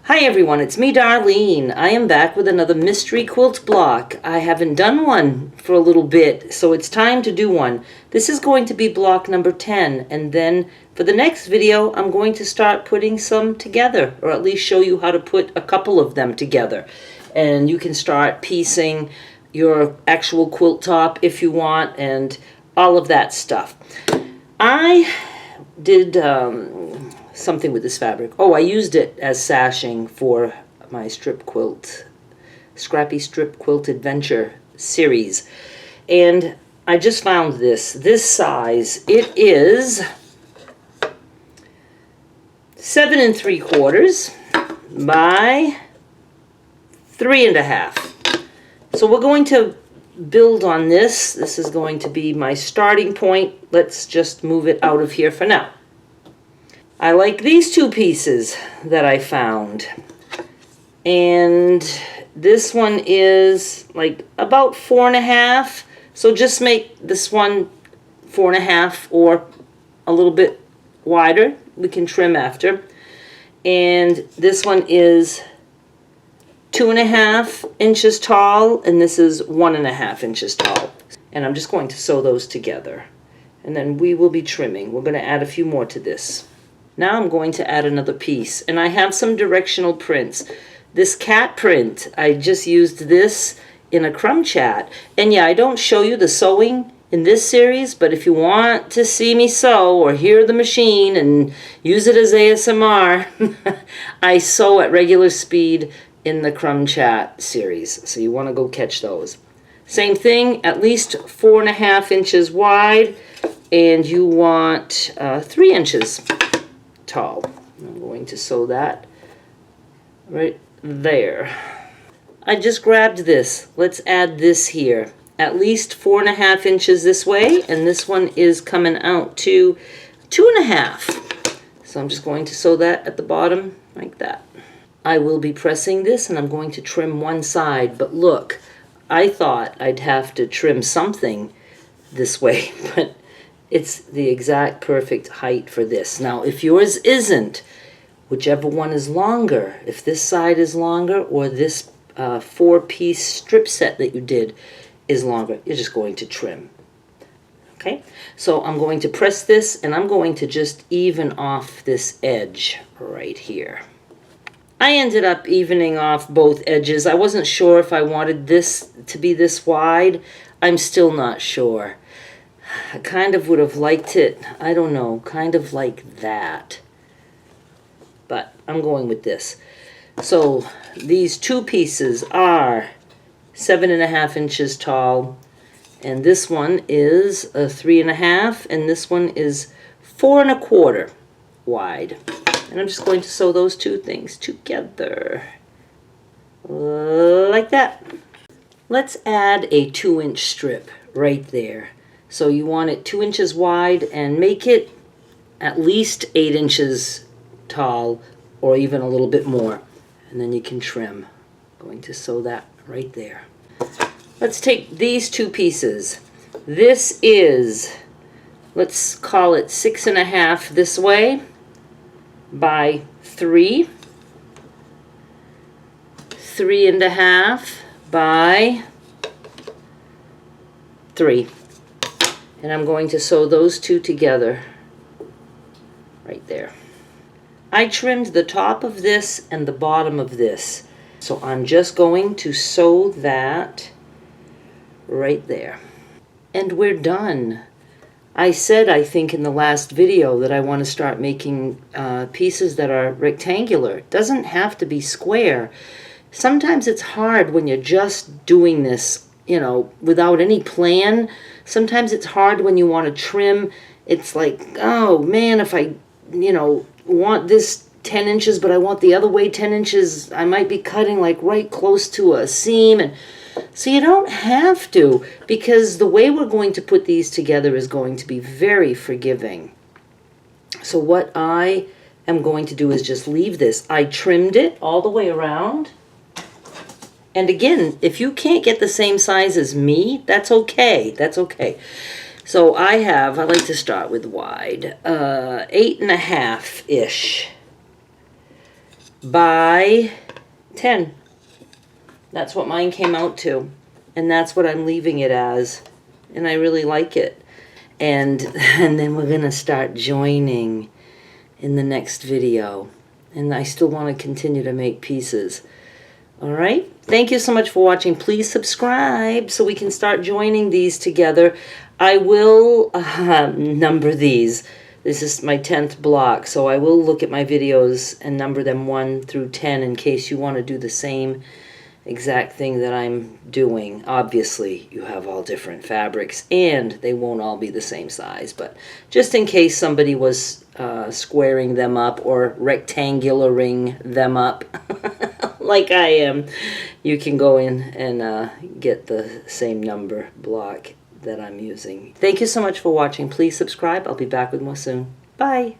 Hi everyone, it's me Darlene. I am back with another mystery quilt block. I haven't done one for a little bit, so it's time to do one. This is going to be block number 10, and then for the next video I'm going to start putting some together, or at least show you how to put a couple of them together. And you can start piecing your actual quilt top if you want, and all of that stuff. I did something with this fabric. Oh, I used it as sashing for my strip quilt, Scrappy Strip Quilt Adventure series. And I just found this size. It is 7 3/4 by 3 1/2. So we're going to build on this. This is going to be my starting point. Let's just move it out of here for now. I like these two pieces that I found, and this one is like about 4 1/2, so just make this one 4 1/2 or a little bit wider. We can trim after. And this one is 2 1/2 inches tall, and this is 1 1/2 inches tall. And I'm just going to sew those together, and then we will be trimming. We're going to add a few more to this. Now I'm going to add another piece, and I have some directional prints. This cat print, I just used this in a crumb chat. And yeah, I don't show you the sewing in this series, but if you want to see me sew or hear the machine and use it as ASMR, I sew at regular speed in the crumb chat series, so you want to go catch those. Same thing, at least 4 1/2 inches wide, and you want 3 inches tall. I'm going to sew that right there. I just grabbed this. Let's add this here. At least 4 1/2 inches this way, and this one is coming out to 2 1/2. So I'm just going to sew that at the bottom like that. I will be pressing this, and I'm going to trim one side, but look, I thought I'd have to trim something this way, but it's the exact perfect height for this. Now, if yours isn't, whichever one is longer, if this side is longer or this 4-piece strip set that you did is longer, you're just going to trim. Okay, so I'm going to press this, and I'm going to just even off this edge right here. I ended up evening off both edges. I wasn't sure if I wanted this to be this wide. I'm still not sure. I kind of would have liked it, I don't know, kind of like that. But I'm going with this. So these two pieces are 7 1/2 inches tall, and this one is a 3 1/2, and this one is 4 1/4 wide. And I'm just going to sew those two things together like that. Let's add a 2-inch strip right there. So you want it 2 inches wide, and make it at least 8 inches tall, or even a little bit more. And then you can trim. I'm going to sew that right there. Let's take these two pieces. This is, let's call it 6 1/2 this way by 3. 3 1/2 by 3. And I'm going to sew those two together right there. I trimmed the top of this and the bottom of this, so I'm just going to sew that right there. And we're done. I said, I think in the last video, that I want to start making pieces that are rectangular. It doesn't have to be square. Sometimes it's hard when you're just doing this, you know, without any plan. Sometimes it's hard when you want to trim. It's like, oh man, if I, you know, want this 10 inches, but I want the other way 10 inches, I might be cutting like right close to a seam. And so you don't have to, because the way we're going to put these together is going to be very forgiving. So what I am going to do is just leave this. I trimmed it all the way around. And again, if you can't get the same size as me, that's okay. That's okay. So I like to start with wide, 8 1/2-ish. by 10. That's what mine came out to. And that's what I'm leaving it as. And I really like it. And then we're going to start joining in the next video. And I still want to continue to make pieces. All right. Thank you so much for watching. Please subscribe so we can start joining these together. I will number these. This is my 10th block, so I will look at my videos and number them 1 through 10 in case you want to do the same exact thing that I'm doing. Obviously, you have all different fabrics, and they won't all be the same size, but just in case somebody was squaring them up or rectangularing them up like I am, you can go in and get the same number block that I'm using. Thank you so much for watching. Please subscribe. I'll be back with more soon. Bye.